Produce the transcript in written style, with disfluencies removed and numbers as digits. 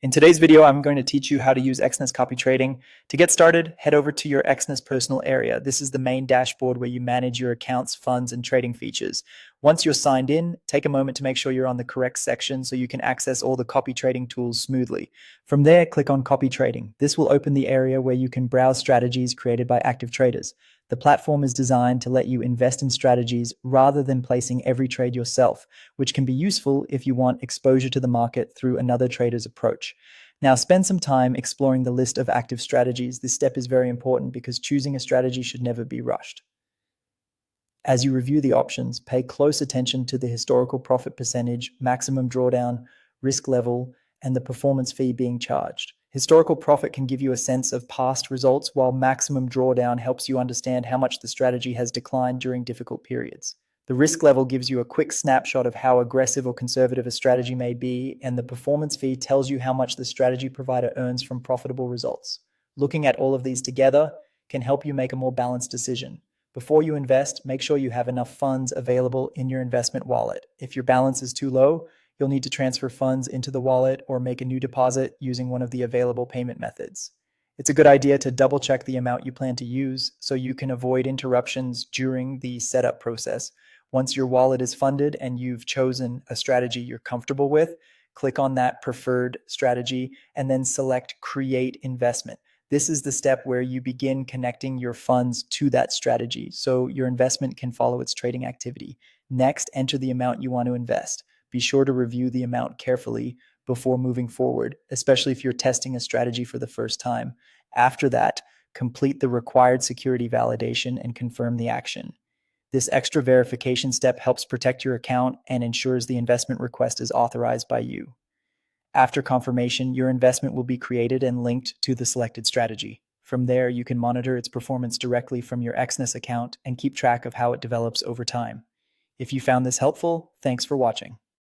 In today's video, I'm going to teach you how to use Exness copy trading. To get started, head over to your Exness personal area. This is the main dashboard where you manage your accounts, funds, and trading features. Once you're signed in, take a moment to make sure you're on the correct section so you can access all the copy trading tools smoothly. From there, click on copy trading. This will open the area where you can browse strategies created by active traders. The platform is designed to let you invest in strategies rather than placing every trade yourself, which can be useful if you want exposure to the market through another trader's approach. Now, spend some time exploring the list of active strategies. This step is very important because choosing a strategy should never be rushed. As you review the options, pay close attention to the historical profit percentage, maximum drawdown, risk level, and the performance fee being charged. Historical profit can give you a sense of past results, while maximum drawdown helps you understand how much the strategy has declined during difficult periods. The risk level gives you a quick snapshot of how aggressive or conservative a strategy may be, and the performance fee tells you how much the strategy provider earns from profitable results. Looking at all of these together can help you make a more balanced decision. Before you invest, make sure you have enough funds available in your investment wallet. If your balance is too low, you'll need to transfer funds into the wallet or make a new deposit using one of the available payment methods. It's a good idea to double check the amount you plan to use so you can avoid interruptions during the setup process. Once your wallet is funded and you've chosen a strategy you're comfortable with, click on that preferred strategy and then select Create Investment. This is the step where you begin connecting your funds to that strategy so your investment can follow its trading activity. Next, enter the amount you want to invest. Be sure to review the amount carefully before moving forward, especially if you're testing a strategy for the first time. After that, complete the required security validation and confirm the action. This extra verification step helps protect your account and ensures the investment request is authorized by you. After confirmation, your investment will be created and linked to the selected strategy. From there, you can monitor its performance directly from your Exness account and keep track of how it develops over time. If you found this helpful, thanks for watching.